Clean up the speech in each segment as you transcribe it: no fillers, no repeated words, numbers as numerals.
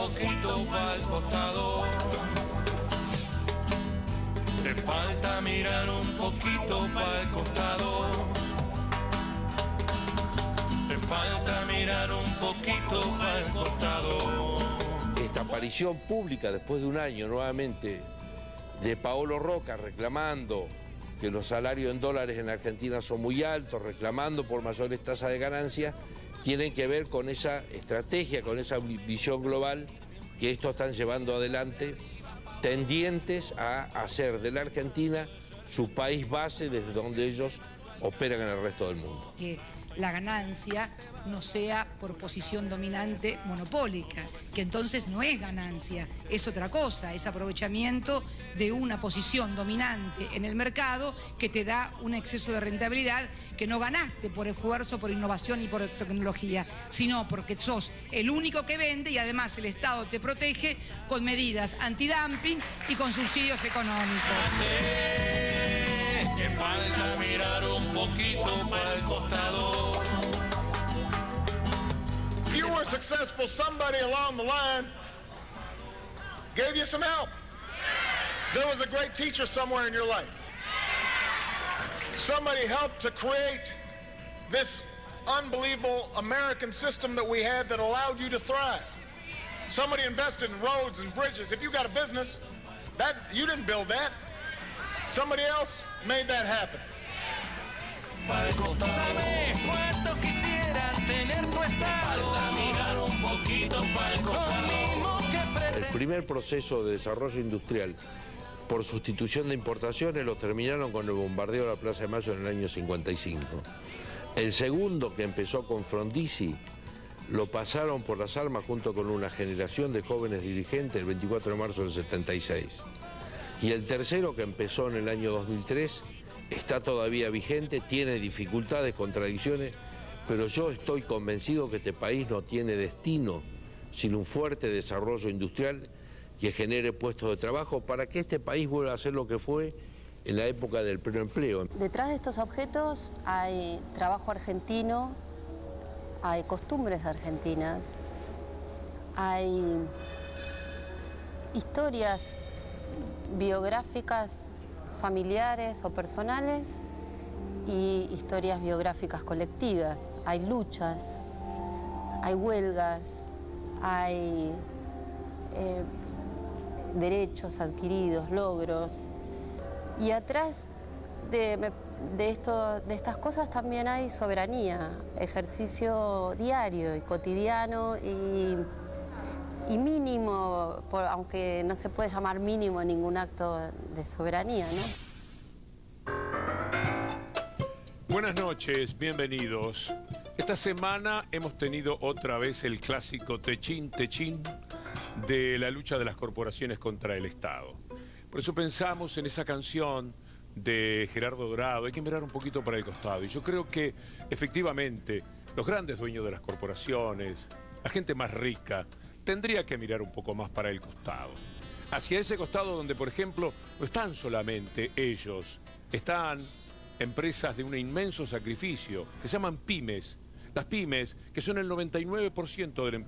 poquito pa'l costado. Te falta mirar un poquito pa'l costado. Te falta mirar un poquito pa'l costado. Esta aparición pública después de un año nuevamente de Paolo Roca reclamando que los salarios en dólares en Argentina son muy altos, reclamando por mayores tasas de ganancia, tienen que ver con esa estrategia, con esa visión global que estos están llevando adelante, tendientes a hacer de la Argentina su país base desde donde ellos operan en el resto del mundo. Que la ganancia no sea por posición dominante monopólica, que entonces no es ganancia, es otra cosa, es aprovechamiento de una posición dominante en el mercado que te da un exceso de rentabilidad que no ganaste por esfuerzo, por innovación y por tecnología, sino porque sos el único que vende y además el Estado te protege con medidas antidumping y con subsidios económicos. Te falta mirar un poquito para el costado. You were successful, somebody along the line gave you some help. There was a great teacher somewhere in your life. Somebody helped to create this unbelievable American system that we had that allowed you to thrive. Somebody invested in roads and bridges. If you got a business, that you didn't build that. Somebody else made that happen. ¿Sabes cuánto quisiera tener tu estado? Falta mirar un poquito para el costado. El primer proceso de desarrollo industrial por sustitución de importaciones lo terminaron con el bombardeo de la Plaza de Mayo en el año 55. El segundo, que empezó con Frondizi, lo pasaron por las armas junto con una generación de jóvenes dirigentes el 24 de marzo del 76. Y el tercero, que empezó en el año 2003, está todavía vigente, tiene dificultades, contradicciones, pero yo estoy convencido que este país no tiene destino sin un fuerte desarrollo industrial que genere puestos de trabajo para que este país vuelva a ser lo que fue en la época del pleno empleo. Detrás de estos objetos hay trabajo argentino, hay costumbres argentinas, hay historias biográficas familiares o personales y historias biográficas colectivas. Hay luchas, hay huelgas, hay derechos adquiridos, logros. Y atrás de estas cosas también hay soberanía, ejercicio diario y cotidiano y mínimo, aunque no se puede llamar mínimo ningún acto de soberanía, ¿no? Buenas noches, bienvenidos. Esta semana hemos tenido otra vez el clásico techín de la lucha de las corporaciones contra el Estado. Por eso pensamos en esa canción de Gerardo Dorado, hay que mirar un poquito para el costado. Y yo creo que efectivamente los grandes dueños de las corporaciones, la gente más rica, tendría que mirar un poco más para el costado. Hacia ese costado donde, por ejemplo, no están solamente ellos, están empresas de un inmenso sacrificio, que se llaman pymes. Las pymes, que son el 99% del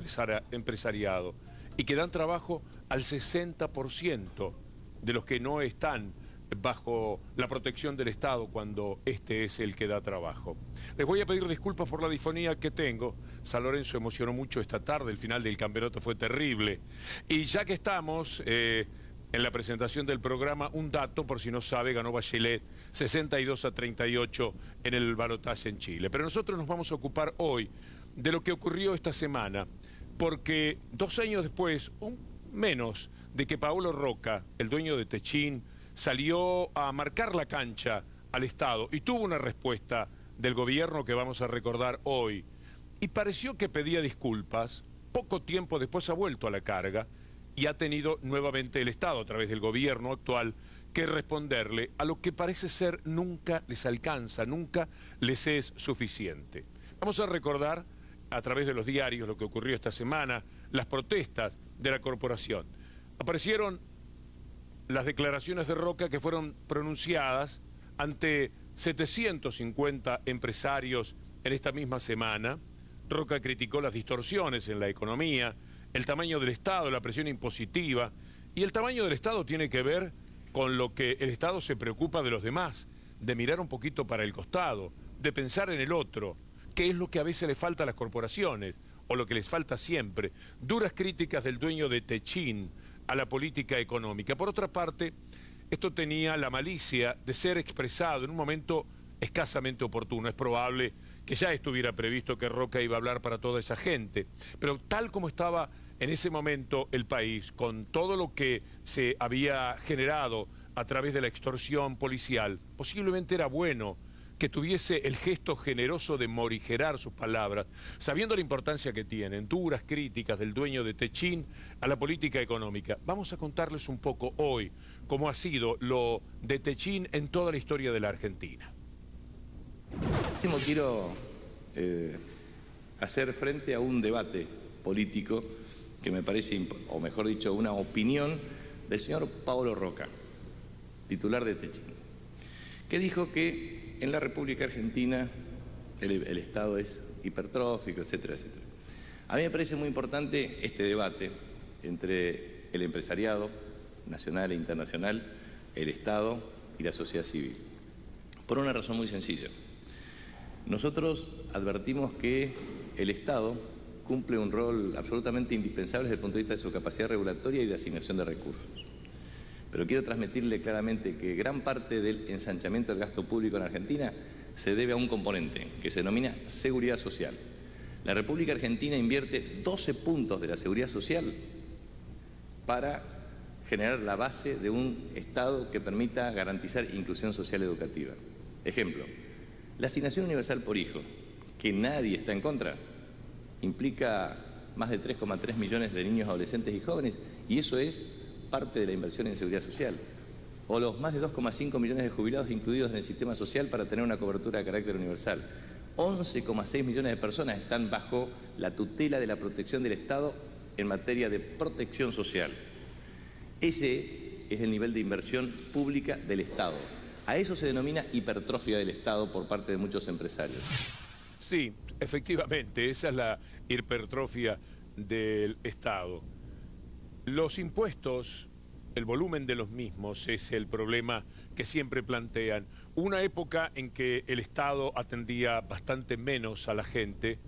empresariado y que dan trabajo al 60% de los que no están bajo la protección del Estado cuando este es el que da trabajo. Les voy a pedir disculpas por la disfonía que tengo. San Lorenzo emocionó mucho esta tarde, el final del campeonato fue terrible. Y ya que estamos en la presentación del programa, un dato, por si no sabe, ganó Bachelet 62-38 en el balotaje en Chile. Pero nosotros nos vamos a ocupar hoy de lo que ocurrió esta semana, porque 2 años después, menos de que Paolo Roca, el dueño de Techín, salió a marcar la cancha al Estado y tuvo una respuesta del gobierno que vamos a recordar hoy. Y pareció que pedía disculpas, poco tiempo después ha vuelto a la carga y ha tenido nuevamente el Estado, a través del gobierno actual, que responderle a lo que parece ser nunca les alcanza, nunca les es suficiente. Vamos a recordar a través de los diarios lo que ocurrió esta semana, las protestas de la corporación. Aparecieron las declaraciones de Roca que fueron pronunciadas ante 750 empresarios en esta misma semana. Roca criticó las distorsiones en la economía el tamaño del Estado, la presión impositiva, y el tamaño del Estado tiene que ver con lo que el Estado se preocupa de los demás, de mirar un poquito para el costado, de pensar en el otro, que es lo que a veces le falta a las corporaciones, o lo que les falta siempre. Duras críticas del dueño de Techin a la política económica. Por otra parte, esto tenía la malicia de ser expresado en un momento escasamente oportuno. Es probable que ya estuviera previsto que Roca iba a hablar para toda esa gente, pero tal como estaba en ese momento el país, con todo lo que se había generado a través de la extorsión policial, posiblemente era bueno que tuviese el gesto generoso de morigerar sus palabras, sabiendo la importancia que tienen, duras críticas del dueño de Techin a la política económica. Vamos a contarles un poco hoy cómo ha sido lo de Techin en toda la historia de la Argentina. Quiero hacer frente a un debate político que me parece, o mejor dicho, una opinión del señor Paolo Roca, titular de Techin, que dijo que en la República Argentina el Estado es hipertrófico, etcétera, etcétera. A mí me parece muy importante este debate entre el empresariado nacional e internacional, el Estado y la sociedad civil, por una razón muy sencilla. Nosotros advertimos que el Estado cumple un rol absolutamente indispensable desde el punto de vista de su capacidad regulatoria y de asignación de recursos. Pero quiero transmitirle claramente que gran parte del ensanchamiento del gasto público en Argentina se debe a un componente que se denomina seguridad social. La República Argentina invierte 12 puntos de la seguridad social para generar la base de un Estado que permita garantizar inclusión social educativa. Ejemplo, la asignación universal por hijo, que nadie está en contra, implica más de 3,3 millones de niños, adolescentes y jóvenes, y eso es parte de la inversión en seguridad social. O los más de 2,5 millones de jubilados incluidos en el sistema social para tener una cobertura de carácter universal. 11,6 millones de personas están bajo la tutela de la protección del Estado en materia de protección social. Ese es el nivel de inversión pública del Estado. A eso se denomina hipertrofia del Estado por parte de muchos empresarios. Sí, efectivamente, esa es la hipertrofia del Estado. Los impuestos, el volumen de los mismos es el problema que siempre plantean. Una época en que el Estado atendía bastante menos a la gente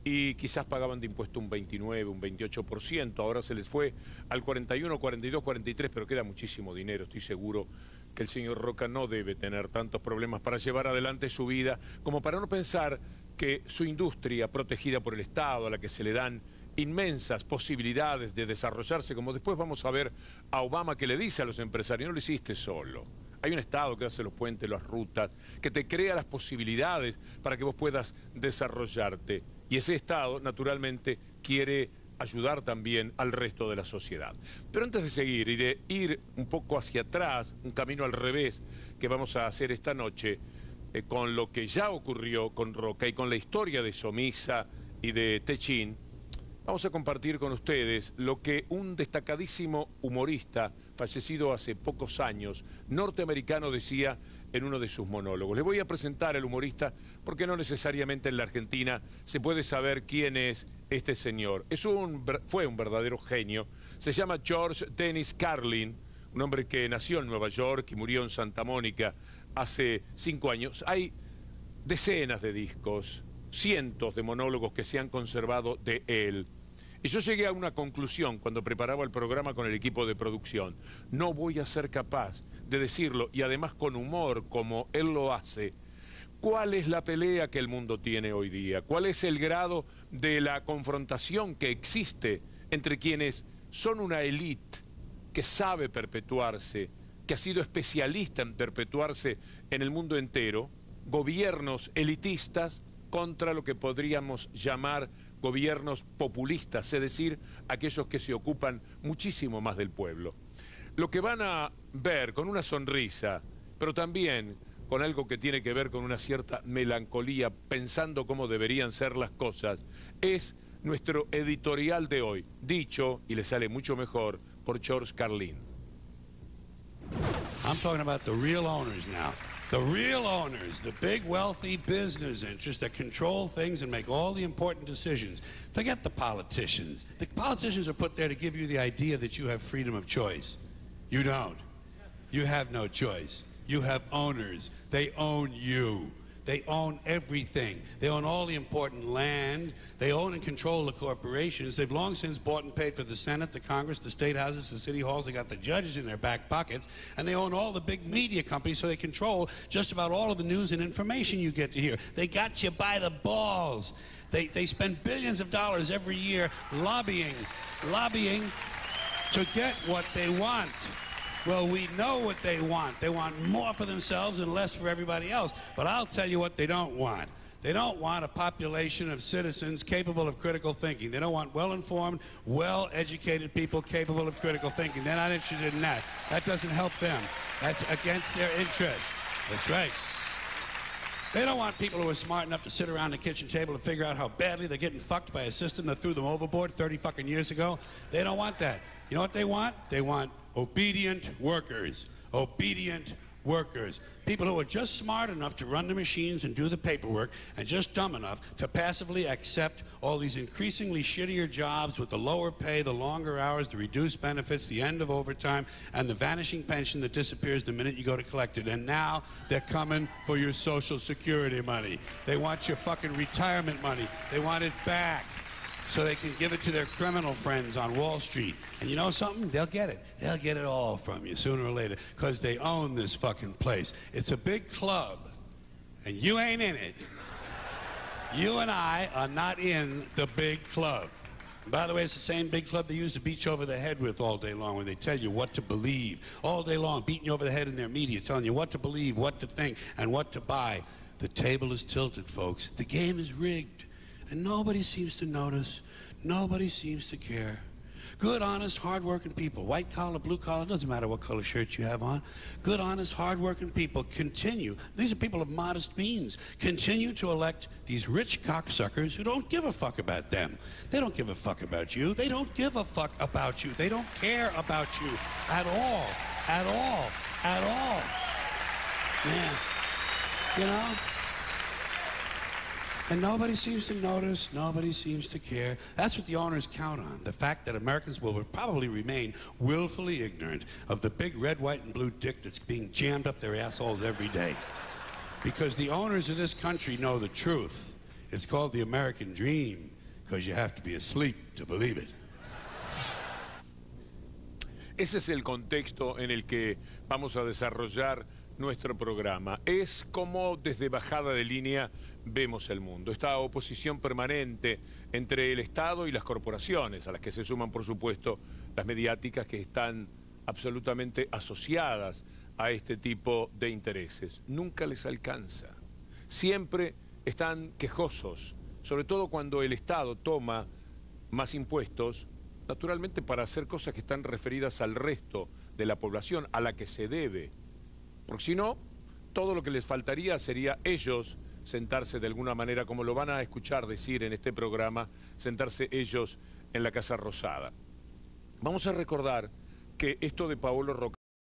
y quizás pagaban de impuesto un 29, un 28%, ahora se les fue al 41, 42, 43, pero queda muchísimo dinero. Estoy seguro que el señor Roca no debe tener tantos problemas para llevar adelante su vida como para no pensar que su industria protegida por el Estado, a la que se le dan inmensas posibilidades de desarrollarse, como después vamos a ver a Obama que le dice a los empresarios, no lo hiciste solo. Hay un Estado que hace los puentes, las rutas, que te crea las posibilidades para que vos puedas desarrollarte. Y ese Estado, naturalmente, quiere ayudar también al resto de la sociedad. Pero antes de seguir y de ir un poco hacia atrás, un camino al revés que vamos a hacer esta noche, con lo que ya ocurrió con Roca y con la historia de Somisa y de Techin, vamos a compartir con ustedes lo que un destacadísimo humorista, fallecido hace pocos años, norteamericano, decía en uno de sus monólogos. Les voy a presentar al humorista porque no necesariamente en la Argentina se puede saber quién es este señor. Fue un verdadero genio. Se llama George Dennis Carlin, un hombre que nació en Nueva York y murió en Santa Mónica hace 5 años. Hay decenas de discos, cientos de monólogos que se han conservado de él. Y yo llegué a una conclusión cuando preparaba el programa con el equipo de producción. No voy a ser capaz de decirlo, y además con humor, como él lo hace. ¿Cuál es la pelea que el mundo tiene hoy día? ¿Cuál es el grado de la confrontación que existe entre quienes son una élite que sabe perpetuarse, que ha sido especialista en perpetuarse en el mundo entero, gobiernos elitistas, contra lo que podríamos llamar gobiernos populistas, es decir, aquellos que se ocupan muchísimo más del pueblo? Lo que van a ver con una sonrisa, pero también con algo que tiene que ver con una cierta melancolía, pensando cómo deberían ser las cosas, es nuestro editorial de hoy, dicho, y le sale mucho mejor, por George Carlin. I'm talking about the real owners now. The real owners, the big wealthy business interests that control things and make all the important decisions. Forget the politicians. The politicians are put there to give you the idea that you have freedom of choice. You don't. You have no choice. You have owners. They own you. They own everything. They own all the important land. They own and control the corporations. They've long since bought and paid for the Senate, the Congress, the state houses, the city halls. They got the judges in their back pockets. And they own all the big media companies, so they control just about all of the news and information you get to hear. They got you by the balls. They spend billions of dollars every year lobbying to get what they want. Well, we know what they want. They want more for themselves and less for everybody else. But I'll tell you what they don't want. They don't want a population of citizens capable of critical thinking. They don't want well-informed, well-educated people capable of critical thinking. They're not interested in that. That doesn't help them. That's against their interest. That's right. They don't want people who are smart enough to sit around the kitchen table and figure out how badly they're getting fucked by a system that threw them overboard 30 fucking years ago. They don't want that. You know what they want? They want obedient workers. Obedient workers. People who are just smart enough to run the machines and do the paperwork and just dumb enough to passively accept all these increasingly shittier jobs with the lower pay, the longer hours, the reduced benefits, the end of overtime, and the vanishing pension that disappears the minute you go to collect it. And now they're coming for your Social Security money. They want your fucking retirement money. They want it back, so they can give it to their criminal friends on Wall Street. And you know something? They'll get it. They'll get it all from you sooner or later, because they own this fucking place. It's a big club, and you ain't in it. You and I are not in the big club. And by the way, it's the same big club they use to beat you over the head with all day long when they tell you what to believe. All day long, beating you over the head in their media, telling you what to believe, what to think, and what to buy. The table is tilted, folks. The game is rigged. And nobody seems to notice. Nobody seems to care. Good, honest, hard-working people, white collar, blue collar, doesn't matter what color shirt you have on. Good, honest, hard-working people continue. These are people of modest means. Continue to elect these rich cocksuckers who don't give a fuck about them. They don't give a fuck about you. They don't give a fuck about you. They don't care about you at all. At all. At all. Man, you know? And nobody seems to notice, nobody seems to care. That's what the owners count on, the fact that Americans will probably remain willfully ignorant of the big red, white, and blue dick that's being jammed up their assholes every day. Because the owners of this country know the truth. It's called the American dream, because you have to be asleep to believe it. Ese es el contexto en el que vamos a desarrollar nuestro programa. Es como desde bajada de línea vemos el mundo. Esta oposición permanente entre el Estado y las corporaciones, a las que se suman, por supuesto, las mediáticas que están absolutamente asociadas a este tipo de intereses. Nunca les alcanza. Siempre están quejosos, sobre todo cuando el Estado toma más impuestos, naturalmente para hacer cosas que están referidas al resto de la población, a la que se debe. Porque si no, todo lo que les faltaría sería ellos sentarse de alguna manera, como lo van a escuchar decir en este programa, sentarse ellos en la Casa Rosada. Vamos a recordar que esto de Paolo Roca